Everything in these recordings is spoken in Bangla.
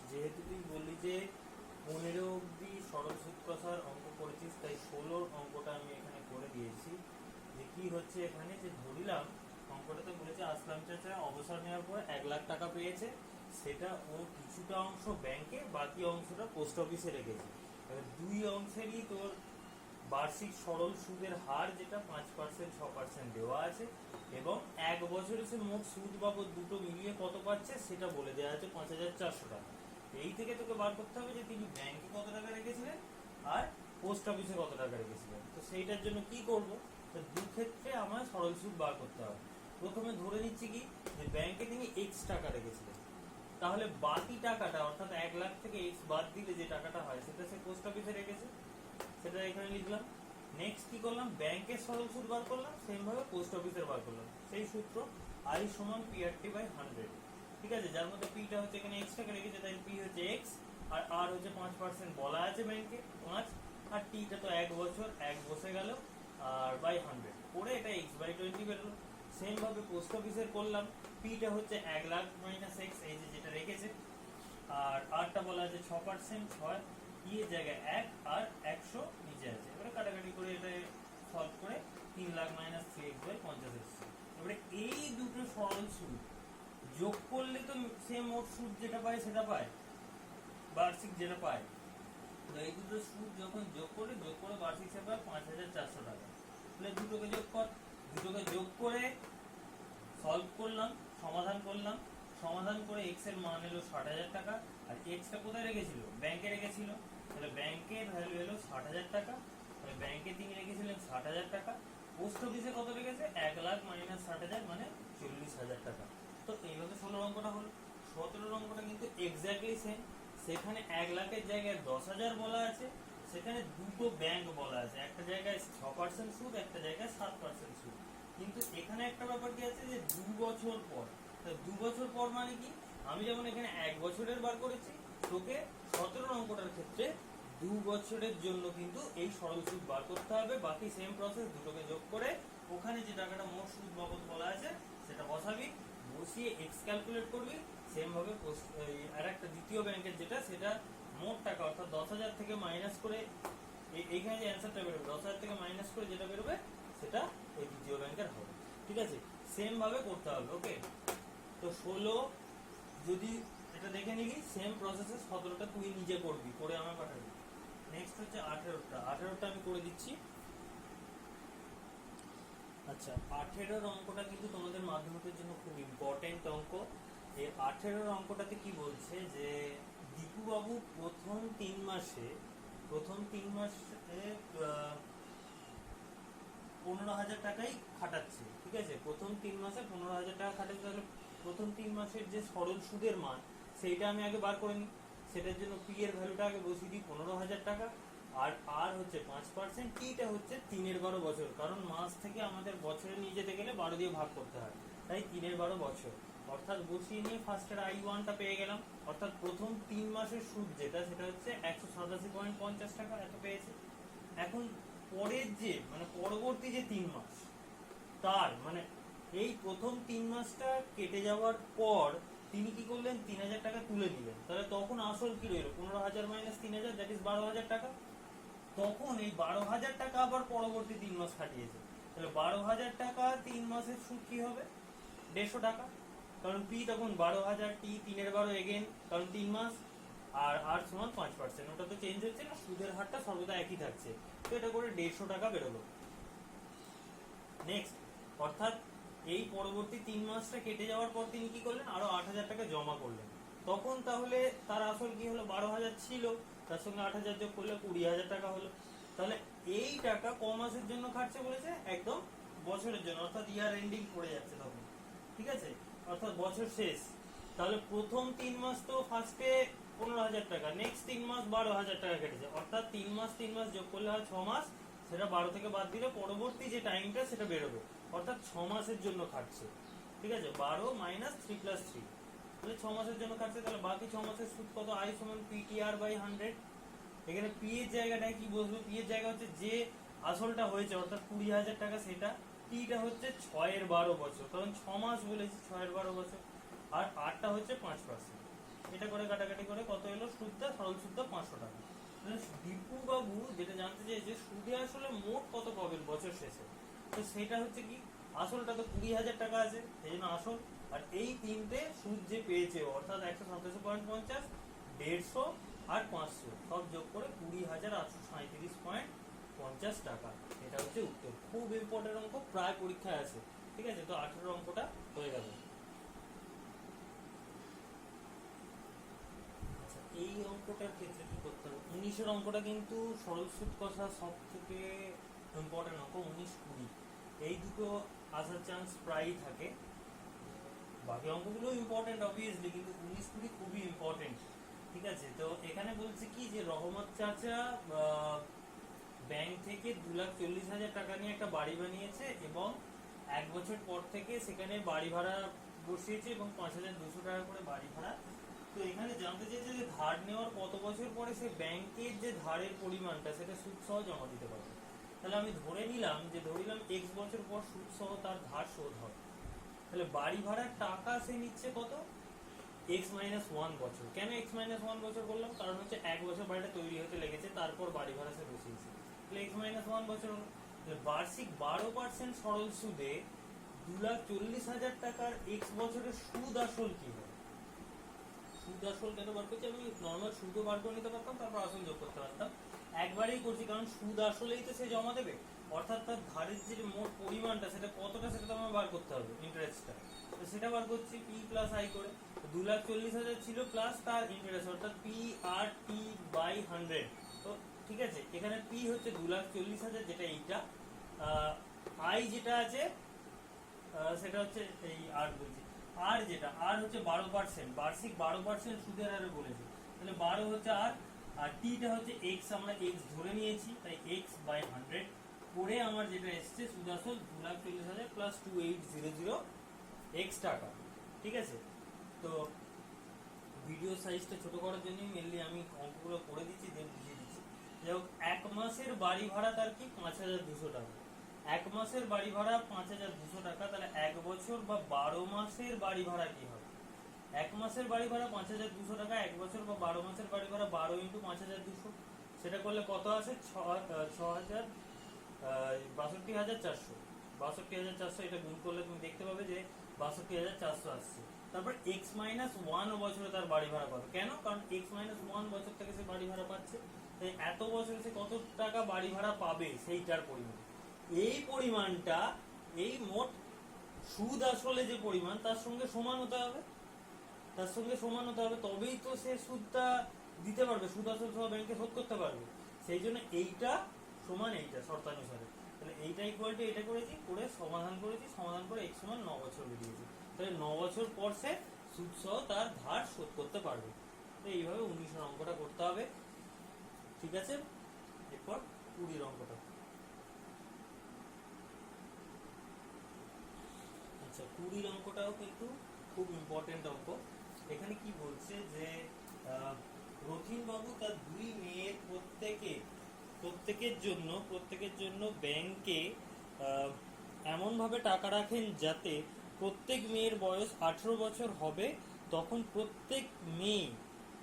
যেহেতু তুই বললি যে 15 অব্দি সরল সুদ কষার অঙ্ক করেছিস, তাই 16 অঙ্কটা আমি এখানে করে দিয়েছি। যে কি হচ্ছে এখানে, যে ধরিলাম অঙ্কটাতে বলেছে আসলাম চাচা অবসর নেওয়ার পর 1 লাখ টাকা পেয়েছে, সেটা ও কিছুটা অংশ ব্যাংকে, বাকি অংশটা পোস্ট অফিসে রেখেছে। এবার দুই অংশেরই তোর বার্ষিক সরল সুদের হার যেটা 5%, 6% দেওয়া আছে, এবং 1 বছরে সে মোট সুদ বাবদ দুটো মিলিয়ে কত পাচ্ছে সেটা বলে দেওয়া আছে 5,400 টাকা। এই থেকে তোকে বার করতে হবে যে তিনি ব্যাংকে কত টাকা রেখেছিলেন আর পোস্ট অফিসে কত টাকা রেখেছিলেন। তো সেইটার জন্য কি করব, তো দু ক্ষেত্রে আমার সরল সুদ বার করতে হবে। প্রথমে ধরে নিচ্ছি কি, যে ব্যাংকে তিনি এক্স টাকা রেখেছিলেন, তাহলে বাকি টাকাটা অর্থাৎ 1 লাখ থেকে এক্স বাদ দিলে যে টাকাটা হয় সেটা সে পোস্ট অফিসে রেখেছে, সেটা এখানে লিখলাম। নেক্সট কি করলাম, ব্যাংকের সরল সুদ বার করলাম, সেম ভাবে পোস্ট অফিসের বার করলাম। সেই সূত্র আই সমান PRT/100। ঠিক আছে, যার মধ্যে পিটা হচ্ছে এখানে এক্স টাকা রেখেছে, তাই পি হচ্ছে এক্স, আর আর হচ্ছে 5% বলা আছে ব্যাংকে 5, আর টিটা তো 1 বছর 1 বসে গেল, আর বাই 100 করে এটা x/20 বেরোলো। সেম ভাবে পোস্ট অফিসের করলাম, পিটা হচ্ছে 1 লাখ মাইনাস এক্স, এই যে যেটা রেখেছে, আর আরটা বলা আছে 6%, 6 এর জায়গায় 1 আর 100 নিচে আছে। এবারে কাটাকাটি করে এটা সলভ করে 3 লাখ মাইনাস 3x/50 এসছে। এবারে এই দুটো সরল সুদ যোগ করলে তো সে মোট সুদ যেটা পায় সেটা পায়, বার্ষিক যেটা পায়। তো এই দুটো সুদ যখন যোগ করে বার্ষিক সে পায় 5,400 টাকা। তাহলে দুটোকে যোগ কর, দুটোকে যোগ করে সলভ করলাম, সমাধান করলাম, সমাধান করে এক্স এর মান এলো 60,000 টাকা, আর এক্সটা কোথায় রেখেছিল, ব্যাংকে রেখেছিল, তাহলে ব্যাংকের ভ্যালু এলো 60,000 টাকা। তাহলে ব্যাংকে তিনি রেখেছিলেন 60,000 টাকা, পোস্ট অফিসে কত রেখেছে 1 লাখ মাইনাস 60,000 মানে 40,000 টাকা। তো এইভাবে 16 অঙ্কটা হলো। 17 অঙ্কটা কিন্তু এক্স্যাক্টলি সেম, সেখানে 1 লাখের জায়গায় 10,000 বলা আছে, সেখানে দুটো ব্যাংক বলা আছে, একটা জায়গায় 6% সুদ, একটা জায়গায় 7% সুদ। কিন্তু এখানে একটা ব্যাপার কি আছে, যে 2 বছর পর, 2 বছর পর মানে কি, আমি যেমন এখানে 1 বছরের বার করেছি, তোকে 17 অঙ্কটার ক্ষেত্রে 2 বছরের জন্য কিন্তু এই সরল সুদ বার করতে হবে। বাকি সেম প্রসেস, দুটোকে যোগ করে ওখানে যে টাকাটা মোট সুদ বাবদ বলা আছে সেটা বসাবি, বসিয়ে এক্স ক্যালকুলেট করবি। সেম ভাবে আর একটা দ্বিতীয় ব্যাংকের যেটা, সেটা মোট টাকা অর্থাৎ 10,000 থেকে মাইনাস করে এইখানে যে অ্যান্সারটা বেরোবে 10,000 থেকে মাইনাস করে যেটা বেরোবে সেটা এই দ্বিতীয় ব্যাংকের হবে। ঠিক আছে, সেম ভাবে করতে হবে। ওকে, তো 16 যদি এটা দেখে নিবি, সেম প্রসেসে 17টা তুই নিজে করবি, করে আমার পাঠাবি। নেক্সট হচ্ছে 18টা আমি করে দিচ্ছি। আচ্ছা, 18 অঙ্কটা কিন্তু তোমাদের মাধ্যমিকের জন্য খুব ইম্পর্টেন্ট অঙ্ক। এই 18 অঙ্কটাতে কি বলছে, যে দীপু বাবু প্রথম 3 মাসে 15,000 টাকাই খাটাচ্ছে। ঠিক আছে, প্রথম 3 মাসে 15,000 টাকা খাটাচ্ছে। তাহলে প্রথম 3 মাসের যে সরল সুদের মান সেইটা আমি আগে বার করে নিই। সেটার জন্য পি এর ভ্যালুটা আগে বসিয়ে দিই 15,000 টাকা, আর আর হচ্ছে 5%, টিটা হচ্ছে 3/12 বছর, কারণ মাস থেকে আমাদের বছরে নিয়ে যেতে গেলে 12 দিয়ে ভাগ করতে হয়, তাই 3/12 বছর। অর্থাৎ বসিয়ে নিয়ে ফার্স্টের I1টা পেয়ে গেলাম, অর্থাৎ প্রথম 3 মাসের সুদ যেটা, সেটা হচ্ছে 187.50 টাকা, এত পেয়েছে। এখন পরের যে মানে পরবর্তী যে 3 মাস, তার মানে এই প্রথম 3 মাসটা কেটে যাওয়ার পর তিনি কি করলেন, 3,000 টাকা তুলে নিলেন। তাহলে তখন আসল কি রইল, 15,000 মাইনাস 3,000, দ্যাট ইজ 12,000 টাকা। তখন এই 12,000 টাকা আবার পরবর্তী 3 মাস খাটিয়েছে, তাহলে 12,000 টাকা 3 মাসের সুদ কি হবে, 150 টাকা। কারণ পি তখন 12,000, টি 3/12 এগেন, কারণ 3 মাস, আর আর সমান 5%, ওটা তো চেঞ্জ হচ্ছে না, সুদের হারটা সর্বদা একই থাকছে। তো এটা করে 150 টাকা বেরোলো। নেক্সট, অর্থাৎ এই পরবর্তী 3 মাসটা কেটে যাওয়ার পর তিনি কি করলেন, আরো 8,000 টাকা জমা করলেন। তখন তাহলে তার আসল কি হলো, 12,000 ছিল, তার সঙ্গে 8,000 যোগ করলে 20,000 টাকা হলো। তাহলে এই টাকা ক মাসের জন্য খাটছে বলেছে, একদম বছরের জন্য, অর্থাৎ ইয়ার এন্ডিং পড়ে যাচ্ছে তখন। ঠিক আছে, অর্থাৎ বছর শেষ। তাহলে প্রথম 3 মাস তো ফার্স্টে 15,000 টাকা, নেক্সট 3 মাস 12,000 টাকা কেটেছে, অর্থাৎ 3 মাস যোগ করলে হয় 6 মাস, সেটা 12 থেকে বাদ দিলে পরবর্তী যে টাইমটা সেটা বেরোবে, অর্থাৎ 6 মাসের জন্য খাটছে। ঠিক আছে, 12 মাইনাস 3 প্লাস 3, তাহলে 6 মাসের জন্য খাটছে। তাহলে বাকি 6 মাসের সুদ কত, আই সমান PTR/100। এখানে পি এর জায়গাটায় কি বসবে, পি এর জায়গা হচ্ছে যে আসলটা হয়েছে অর্থাৎ 20,000 টাকা, সেটা। টিটা হচ্ছে 6/12 বছর, কারণ 6 মাস বলেছি, 6/12 বছর, আর আরটা হচ্ছে 5%। এটা করে কাটাকাটি করে কত এলো সুদটা, সরল সুদটা 500 টাকা। দীপু বাবু যেটা জানতে চেয়েছে সুদে আসলে মোট কত পাবেন বছর শেষে, তো সেটা হচ্ছে কি আসলটা তো 20,000 টাকা আছে, সেই জন্য আসল আর এই তিনটে সুদ যে পেয়েছে অর্থাৎ 187.50, 150 আর 500 সব যোগ করে 20,837.50 টাকা। এটা হচ্ছে উত্তর। খুব ইম্পর্টেন্ট অঙ্ক, প্রায় পরীক্ষায় আছে। ঠিক আছে, তো 18 অঙ্কটা হয়ে গেল। আচ্ছা, এই অঙ্কটার ক্ষেত্রে কি করতে হবে? 19-এর অঙ্কটা কিন্তু সরল সুদ কষা সব থেকে ইম্পর্টেন্ট অঙ্ক। 19-20 এই দুটো আসার চান্স প্রায়ই থাকে। বাকি অঙ্কগুলো ইম্পর্টেন্ট অবভিয়াসলি, কিন্তু 19-20 খুবই ইম্পর্টেন্ট। ঠিক আছে, তো এখানে বলছে কি যে রহমত চাচা ব্যাংক থেকে 2,40,000 টাকা নিয়ে একটা বাড়ি বানিয়েছে এবং 1 বছর পর থেকে সেখানে বাড়ি ভাড়া বসিয়েছে এবং 5,200 টাকা করে বাড়ি ভাড়া। তো এখানে জানতে চেয়েছে যে ধার নেওয়ার কত বছর পরে সে ব্যাংকের যে ধারের পরিমাণটা সেটা সুদ সহ জমা দিতে পারবে। তাহলে আমি ধরে নিলাম এক্স বছর পর সুদ সহ তার ধার শোধ হবে। তাহলে বাড়ি ভাড়ার টাকা সে নিচ্ছে কত? x-1 বছর। কেন x-1 বছর বললাম? কারণ হচ্ছে 1 বছর বাড়িটা তৈরি হতে লেগেছে, তারপর বাড়ি ভাড়া সে বসিয়েছে। তাহলে x-1 বছর বার্ষিক 12% সরল সুদে 2,40,000 টাকার x বছরের সুদ আসল কি হবে? সুদ আসল কেন বার করছি? আমি নর্মাল সুদও বার করে নিতে পারতাম, তারপর আসল যোগ করতে পারতাম। একবারেই করছি কারণ সুদ আসলেই তো সে জমা দেবে, অর্থাৎ তার ধারের যে মোট পরিমাণটা সেটা কতটা সেটা তো আমার বার করতে হবে, ইন্টারেস্টটা। তো সেটা বার করছি পি প্লাস আই করে। 2,40,000 ছিল প্লাস তার ইন্টারেস্ট, অর্থাৎ পি আর টি বাই 100। তো ঠিক আছে, এখানে পি হচ্ছে 2,40,000 যেটা এইটা, আই যেটা আছে সেটা হচ্ছে এই আর বলছি, আর যেটা আর হচ্ছে 12%, বার্ষিক 12% সুদের হারে বলেছে। তাহলে 12 হচ্ছে আর টিটা হচ্ছে এক্স, আমরা এক্স ধরে নিয়েছি তাই এক্স বাই 100 করে আমার যেটা এসছে সুদ আসল 2,40,000 প্লাস 2,800 এক্স টাকা। ঠিক আছে, তো ভিডিও সাইজটা ছোট করার জন্য মেনলি আমি অঙ্কগুলো করে দিচ্ছি, দেন বুঝিয়ে দিচ্ছি। যাই হোক, 1 মাসের বাড়ি ভাড়া তার কি 5,200 টাকা। 1 মাসের বাড়ি ভাড়া 5,200 টাকা, তাহলে 1 বছর বা 12 মাসের বাড়ি ভাড়া কি হবে? 1 মাসের বাড়ি ভাড়া 5,200 টাকা, 1 বছর বা 12 মাসের বাড়ি ভাড়া 12 × 5,200, সেটা করলে কত আসে? 62,400। 62,400 এটা গুণ করলে তুমি দেখতে পাবে যে 62,400 আসছে। তারপর x-1 বছরে তার বাড়ি ভাড়া কত? কেন? কারণ x-1 বছর থেকে সে বাড়ি ভাড়া পাচ্ছে, তাই এত বছরে সে কত টাকা বাড়ি ভাড়া পাবে সেইটার পরিমাণ। এই পরিমাণটা এই মোট সুদ আসলে যে পরিমাণ তার সঙ্গে সমান হতে হবে, তার সঙ্গে সমান হতে হবে, তবেই তো সে সুদটা দিতে পারবে, সুদ আসল সহ ব্যাংকে শোধ করতে পারবে। সেই জন্য এইটা সমান এইটা শর্তানুসারে। তাহলে এইটা ইকুয়াল টু এটা করেছি, করে সমাধান করেছি, সমাধান করে x সমান 9 বছর বেরিয়েছে। তাহলে 9 বছর পর সে সুদ সহ তার ধার শোধ করতে পারবে। তো এইভাবে 19-এর অঙ্কটা করতে হবে। ঠিক আছে, এরপর 20-এর অঙ্কটা। আচ্ছা, 20-এর অঙ্কটাও কিন্তু খুব ইম্পর্টেন্ট অঙ্ক। এখানে কি বলছে যে রথিন বাবু তার 2 মেয়ের প্রত্যেকের জন্য ব্যাংকে এমন ভাবে টাকা রাখেন যাতে প্রত্যেক মেয়ের বয়স 18 বছর হবে, তখন প্রত্যেক মেয়ে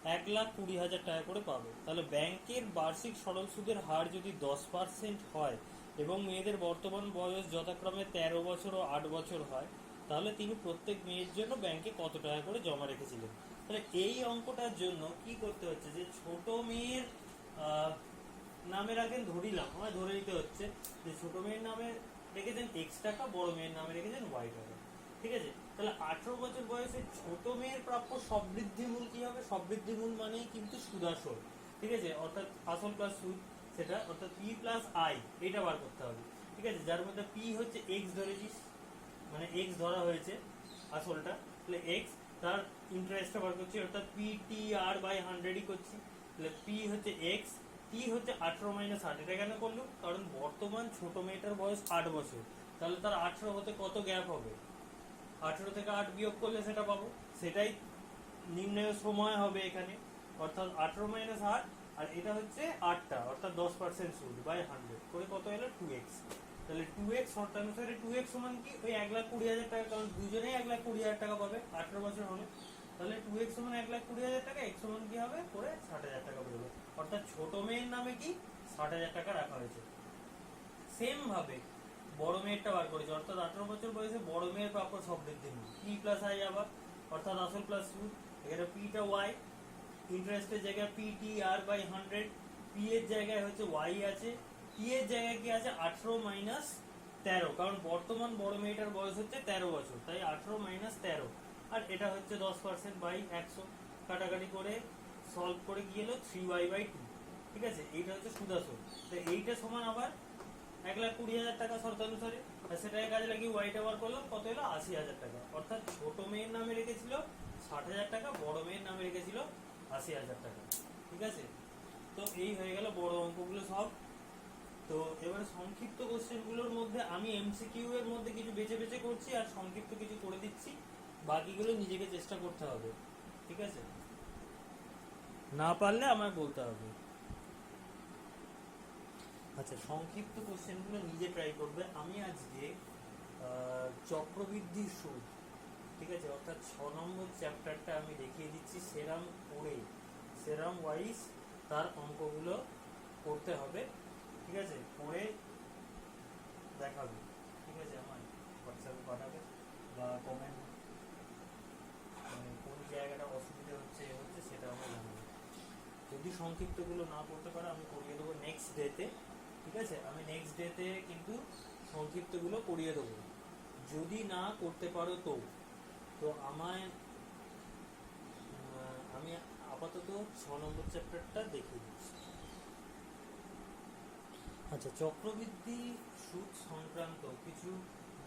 1,20,000 টাকা করে পাবে। তাহলে ব্যাংকের বার্ষিক সরল সুদের হার যদি 10% হয় এবং মেয়েদের বর্তমান বয়স যথাক্রমে 13 বছর ও 8 বছর হয়, তাহলে তিনি প্রত্যেক মেয়ের জন্য ব্যাংকে কত টাকা করে জমা রেখেছিলেন। তাহলে এই অঙ্কটার জন্য কি করতে হচ্ছে যে ছোট মেয়ের নামে রাখেন, ধরিলাম আমায় ধরে নিতে হচ্ছে যে ছোট মেয়ের নামে রেখেছেন x টাকা, বড় মেয়ের নামে রেখেছেন y টাকা। ঠিক আছে, তাহলে 18 বছর বয়সে ছোট মেয়ের প্রাপ্য সবৃদ্ধি মূল কি হবে? সবৃদ্ধি মূল মানে কিন্তু সুদ আসল। ঠিক আছে, অর্থাৎ আসল প্লাস সুদ, সেটা অর্থাৎ পি প্লাস আই এটা বার করতে হবে। ঠিক আছে, যার মধ্যে পি হচ্ছে এক্স ধরেছিস, মানে এক্স ধরা হয়েছে আসলটা, তাহলে এক্স, তার ইন্টারেস্টটা বার করছি অর্থাৎ পি টি আর বাই 100ই করছি। তাহলে পি হচ্ছে এক্স, টি হচ্ছে 18 - 8। এটা কেন করলো? কারণ বর্তমান ছোট মেয়েটার বয়স 8 বছর, তাহলে তার 18 হতে কত গ্যাপ হবে? 18 থেকে 8 বিয়োগ করলে সেটা পাবো, সেটাই নির্ণয়ের সময় হবে এখানে, অর্থাৎ 18 - 8, আর এটা হচ্ছে 8টা, অর্থাৎ 10% সুদ বাই 100 করে কত এলো? 2x। তাহলে 2x শর্তানুসারে 2x সমান কি? ওই 1,20,000 টাকা, কারণ দুজনেই 1,20,000 টাকা পাবে 18 বছর হলে। তাহলে 2x সমান 1,20,000 টাকা, x সমান কি হবে করে 60,000 টাকা বেরোবে। অর্থাৎ ছোট মেয়ের নামে কি 60,000 টাকা রাখা হয়েছে। সেম ভাবে বড় মেয়েরটা বার করেছে, অর্থাৎ 18 বছর বয়সে বড় মেয়ের প্রাপ্য সব বৃদ্ধির মূল p প্লাস i আবার, অর্থাৎ আসল প্লাস সুদ। এখানে পিটা y, ইন্টারেস্টের জায়গায় PTR বাই 100, p এর জায়গায় হচ্ছে y আছে, t এর জায়গায় কি আছে 18 মাইনাস 13, কারণ বর্তমান বড় মেয়েটার বয়স হচ্ছে 13 বছর, তাই 18 মাইনাস 13, আর এটা হচ্ছে 10% বাই 100, কাটাকাটি করে সলভ করে কি এলো 3y বাই 2। ঠিক আছে, এইটা হচ্ছে সুদ আসল। তো এইটা সমান আবার 1,20,000 টাকা শর্তানুসারে, আর সেটাকে কাজে লাগিয়ে ওয়াইটা বার করলাম, কত এলো 80,000 টাকা। অর্থাৎ ছোট মেয়ের নামে রেখেছিল 60,000 টাকা, বড় মেয়ের নামে রেখেছিল 80,000 টাকা। ঠিক আছে, তো এই হয়ে গেল বড় অঙ্কগুলো সব। তো এবারে সংক্ষিপ্ত কোশ্চেনগুলোর মধ্যে আমি এমসিকিউ এর মধ্যে কিছু বেছে বেছে করছি আর সংক্ষিপ্ত কিছু করে দিচ্ছি, বাকিগুলো নিজেকে চেষ্টা করতে হবে। ঠিক আছে, না পারলে আমায় বলতে হবে। আচ্ছা, সংক্ষিপ্ত কোশ্চেনগুলো নিজে ট্রাই করবে। আমি আজকে চক্রবৃদ্ধির সুদ, ঠিক আছে, অর্থাৎ 6 নম্বর চ্যাপ্টারটা আমি দেখিয়ে দিচ্ছি সেরাম করে, সেরাম ওয়াইজ তার অঙ্কগুলো করতে হবে। ঠিক আছে, করে দেখাবে। ঠিক আছে, আমার হোয়াটসঅ্যাপে পাঠাবে বা কমেন্ট, কোন জায়গাটা অসুবিধা হচ্ছে সেটা আমরা জানাবো। যদি সংক্ষিপ্তগুলো না করতে পারে আমি করিয়ে দেবো নেক্সট ডেতে। ঠিক আছে, আমি নেক্সট ডেতে কিন্তু সংক্ষিপ্তগুলো করিয়ে দেবো। যদি না করতে পারো তো আমি আপাতত 6 নম্বর চ্যাপ্টারটা দেখিয়ে দিচ্ছি। আচ্ছা, চক্রবৃদ্ধি সুদ সংক্রান্ত কিছু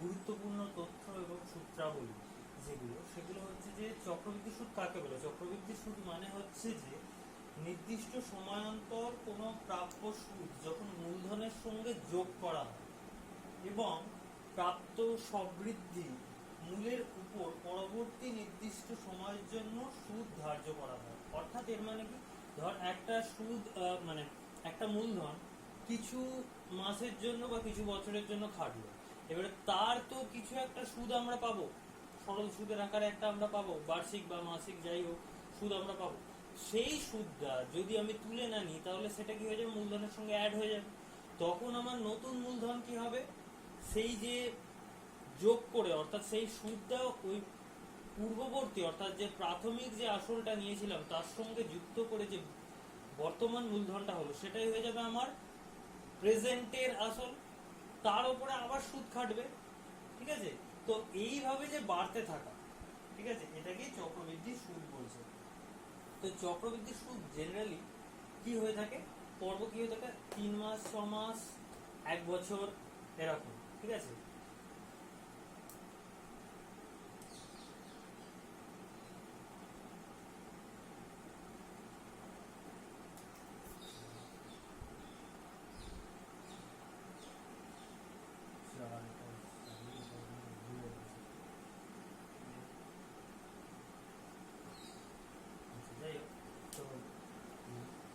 গুরুত্বপূর্ণ তথ্য এবং সূত্রাবলী সেগুলো হচ্ছে যে চক্রবৃদ্ধি সুদ কাকে বলে। চক্রবৃদ্ধি সুদ মানে হচ্ছে যে নির্দিষ্ট সময়ান্তর কোনো প্রাপ্য সুদ যখন মূলধনের সঙ্গে যোগ করা হয় এবং প্রাপ্ত সবৃদ্ধি মূলের উপর পরবর্তী নির্দিষ্ট সময়ের জন্য সুদ ধার্য করা হয়। অর্থাৎ এর মানে কি, ধর একটা সুদ মানে একটা মূলধন কিছু মাসের জন্য বা কিছু বছরের জন্য খাটলো, এবারে তার তো কিছু একটা সুদ আমরা পাবো, সরল সুদের আকারে একটা আমরা পাবো, বার্ষিক বা মাসিক যাই হোক সুদ আমরা পাবো। সেই সুদটা যদি আমি তুলে না নিই তাহলে সেটা কি হয়ে যাবে, মূলধনের সঙ্গে অ্যাড হয়ে যাবে। তখন আমার নতুন মূলধন কি হবে, সেই যে যোগ করে, অর্থাৎ সেই সুদটা ওই পূর্ববর্তী অর্থাৎ যে প্রাথমিক যে আসলটা নিয়েছিলাম তার সঙ্গে যুক্ত করে যে বর্তমান মূলধনটা হলো সেটাই হয়ে যাবে আমার প্রেজেন্টের আসল, তার উপরে আবার সুদ খাটবে। ঠিক আছে, তো এইভাবে যে বাড়তে থাকা, ঠিক আছে, এটাকেই চক্রবৃদ্ধি সুদ বলছে। তো চক্রবৃদ্ধি সুদ জেনারেলি কি হয়ে থাকে, পর্ব কি হয়ে থাকে 3 মাস 6 মাস 1 বছর এরকম। ঠিক আছে,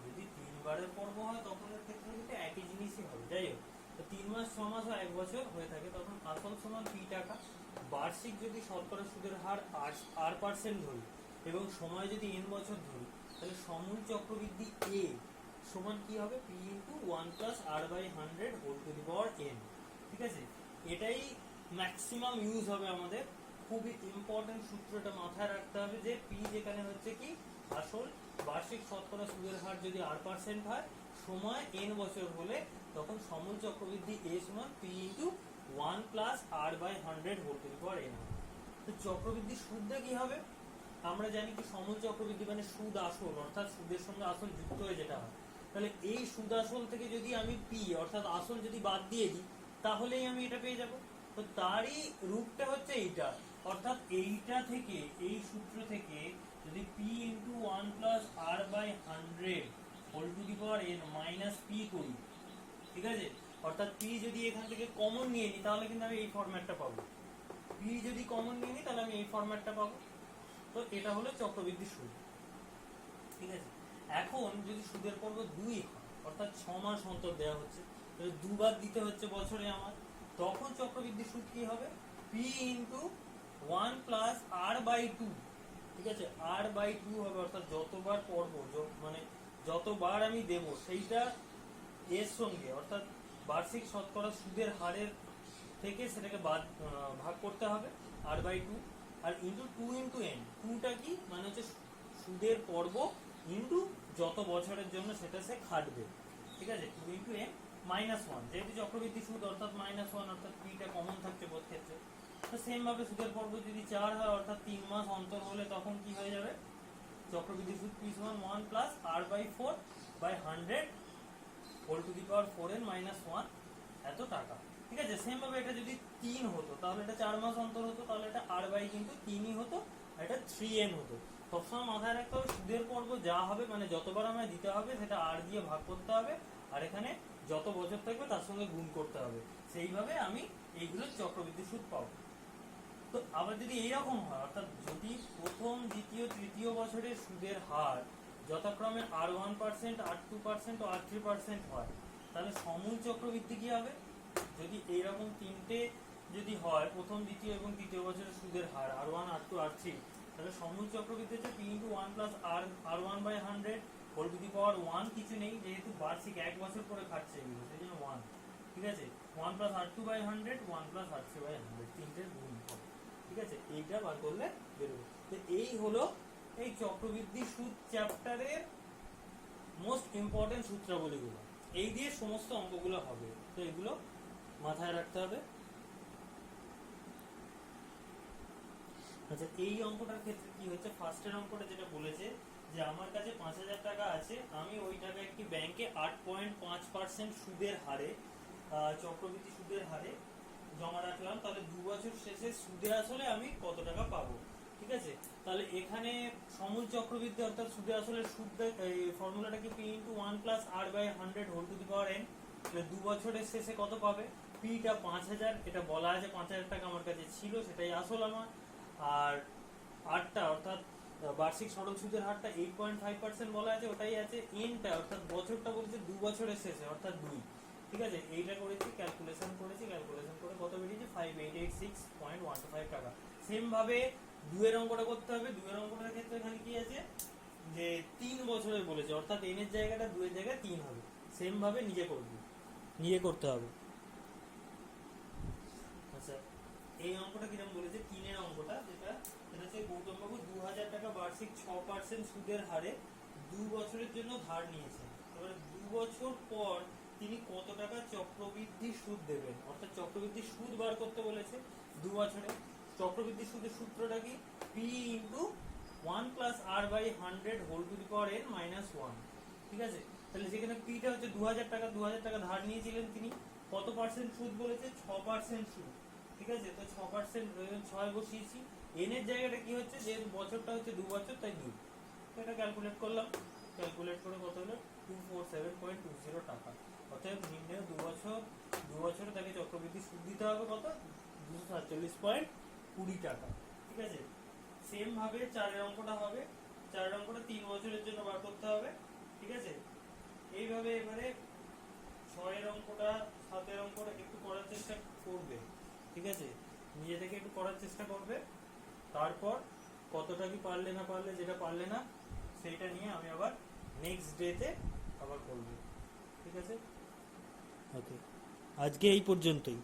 যদি 3 বারের পর্ব হয় তখন এর ক্ষেত্রে কিন্তু একই জিনিসই হবে। যাই হোক, তো 3 মাস 6 মাস ও 1 বছর হয়ে থাকে তখন আসল সমান p টাকা, বার্ষিক যদি শতকরা সুদের হার r% ধরি এবং সময় যদি n বছর ধরি, তাহলে সমূল চক্রবৃদ্ধি a সমান কি হবে p into 1 plus r/100 whole to the power n। ঠিক আছে, এটাই ম্যাক্সিমাম ইউজ হবে আমাদের। খুবই ইম্পর্টেন্ট সূত্র, এটা মাথায় রাখতে হবে যে p যেখানে হচ্ছে কি আসল, বার্ষিক শতকরা সুদের হার যদি r% হয়, সময় n বছর হলে তখন সমূল চক্রবৃদ্ধি a সমান p into 1 plus r/100 whole to the power n। তো চক্রবৃদ্ধি সুদটা কি হবে, আমরা জানি কি সমূল চক্রবৃদ্ধি মানে সুদ আসল, অর্থাৎ সুদের সঙ্গে আসল যুক্ত হয়ে যেটা হয়। তাহলে এই সুদ আসল থেকে যদি আমি p অর্থাৎ আসল যদি বাদ দিয়ে দিই তাহলেই আমি এটা পেয়ে যাব। তো তারই রূপটা হচ্ছে এইটা, অর্থাৎ এইটা থেকে, এই সূত্র থেকে যদি p into 1 plus r/100 whole to the power n minus p করি, ঠিক আছে, অর্থাৎ p যদি এখান থেকে কমন নিয়ে নিই তাহলে কিন্তু আমি এই ফরম্যাটটা পাবো, p যদি কমন নিয়ে নিই তাহলে আমি এই ফরম্যাটটা পাবো। তো এটা হলো চক্রবৃদ্ধি সুদ। ঠিক আছে, এখন যদি সুদের পর্ব 2 হয়, অর্থাৎ 6 মাস অন্তর দেওয়া হচ্ছে, তাহলে দুবার দিতে হচ্ছে বছরে আমার, তখন চক্রবৃদ্ধি সুদ কি হবে, p ইন্টু 1 প্লাস r/2 ঠিক আছে, r/2 হবে, অর্থাৎ যতবার পড়বো মানে যতবার আমি দেব সেইটা এর সঙ্গে, অর্থাৎ বার্ষিক শতকরা সুদের হারের থেকে সেটাকে ভাগ করতে হবে r/2, আর ইন্টু 2 × n। 2টা কি মানে হচ্ছে সুদের পর্ব ইন্টু যত বছরের জন্য সেটা সে খাটবে। ঠিক আছে, 2 × n -1, যেহেতু চক্রবৃদ্ধি সুদ অর্থাৎ -1, অর্থাৎ পিটা কমন থাকছে বোধ ক্ষেত্রে। তো সেম ভাবে সুদের পর্ব যদি 4 হয় অর্থাৎ 3 মাস অন্তর হলে তখন কি হয়ে যাবে, চক্রবৃদ্ধি সুদ p = 1 + r/4/100 whole to the power 4n - 1 এত টাকা। ঠিক আছে, সেম ভাবে এটা যদি 3 হতো তাহলে এটা 4 মাস অন্তর হতো, তাহলে এটা r/3ই হতো, আর এটা 3n হতো। সবসময় মাথায় রাখতে হবে সুদের পর্ব যা হবে মানে যতবার আমায় দিতে হবে সেটা r দিয়ে ভাগ করতে হবে, আর এখানে যত বছর থাকবে তার সঙ্গে গুণ করতে হবে। সেইভাবে আমি এইগুলো চক্রবৃদ্ধি সুদ পাবো। তো আবার যদি এইরকম হয়, অর্থাৎ যদি প্রথম, দ্বিতীয়, তৃতীয় বছরের সুদের হার যথাক্রমে r1%, r2% ও r3% হয়, তাহলে সমূল চক্রবৃদ্ধি কি হবে? যদি এইরকম তিনটে যদি হয়, প্রথম, দ্বিতীয় এবং তৃতীয় বছরের সুদের হার r1, r2, r3, তাহলে সমূল চক্রবৃদ্ধি হচ্ছে p × 1 + r1/100 whole to the পাওয়ার 1, কিছু নেই যেহেতু বার্ষিক 1 বছর করে খাটছে এগুলো, সেই জন্য 1। ঠিক আছে, 1 + r2/100, 1 + r3/100, তিনটের গুণ হবে। ঠিক আছে, এইটা বার করলে বেরোবে। তো এই হলো এই চক্রবৃদ্ধি সুদ চ্যাপ্টারের মোস্ট ইম্পর্টেন্ট সূত্রাবলীগুলো। এই দিয়ে সমস্ত অঙ্কগুলো হবে, তো এগুলো মাথায় রাখতে হবে। আচ্ছা, এই অঙ্কটার ক্ষেত্রে কি হচ্ছে, ফার্স্টের অঙ্কটা যেটা বলেছে যে আমার কাছে 5000 টাকা আছে, আমি ওই টাকা একটি ব্যাংকে 8.5% সুদের হারে, চক্রবৃদ্ধি সুদের হারে জমা রাখলাম, তাহলে 2 বছর শেষে সুদে আসলে আমি কত টাকা পাবো। ঠিক আছে, তাহলে এখানে সমূল চক্রবৃদ্ধি অর্থাৎ সুদে আসলে সুদ, ফর্মুলাটা কি p × 1 + r/100 whole to the power n। 2 বছরের শেষে কত পাবে, পিটা 5000, এটা বলা আছে 5000 টাকা আমার কাছে ছিল, সেটাই আসল আমার। আর আটটা অর্থাৎ বার্ষিক সরল সুদের হারটা 8.5% বলা আছে, ওটাই আছে। এনটা অর্থাৎ বছরটা বলছে 2 বছরের শেষে অর্থাৎ 2। ঠিক আছে, এইটা করেছি, ক্যালকুলেশন করে কত বেরিয়েছে, 5886.125 টাকা। সেম ভাবে 2 এর অঙ্কটা করতে হবে। 2 এর অঙ্কটার ক্ষেত্রে এখানে কি আছে যে 3 বছরের বলেছে, অর্থাৎ n এর জায়গাটা 2 এর জায়গায় 3 হবে। সেম ভাবে নিজে করতে হবে। আচ্ছা, এই অঙ্কটা কিরকম বলেছে, 3 এর অঙ্কটা যেটা হচ্ছে গৌতম বাবু 2000 টাকা বার্ষিক 6% সুদের হারে 2 বছরের জন্য ধার নিয়েছেন। এবারে 2 বছর পর তিনি কত টাকা চক্রবৃদ্ধি সুদ দেবেন, অর্থাৎ চক্রবৃদ্ধি সুদ বার করতে বলেছে 2 বছরে। চক্রবৃদ্ধি সুদের সূত্রটা কি, p × 1 + r/100 whole to the power n - 1। ঠিক আছে, তাহলে যেখানে পিটা হচ্ছে 2000 টাকা, 2000 টাকা ধার নিয়েছিলেন তিনি, কত পার্সেন্ট সুদ বলেছে, 6% সুদ। ঠিক আছে, তো 6%, 6 বসিয়েছি। এন এর জায়গাটা কি হচ্ছে, যেহেতু বছরটা হচ্ছে 2 বছর তাই 2, তো এটা ক্যালকুলেট করলাম, ক্যালকুলেট করে কত হলো 247.20 টাকা। অতএব নিম্নে 2 বছরে তাকে চক্রবৃদ্ধি সুদ দিতে হবে কত, 247.20 টাকা। ঠিক আছে, সেম ভাবে 4 এর অঙ্কটা হবে। 4 এর অঙ্কটা 3 বছরের জন্য বার করতে হবে। ঠিক আছে, এইভাবে এবারে 6 এর অঙ্কটা, 7 এর অঙ্কটা একটু করার চেষ্টা করবে। ঠিক আছে, নিজে থেকে একটু করার চেষ্টা করবে, তারপর কতটা কি পারলে না পারলে, যেটা পারলে না সেইটা নিয়ে আমি আবার নেক্সট ডেতে আবার করব। ঠিক আছে, ওকে, আজকে এই পর্যন্তই।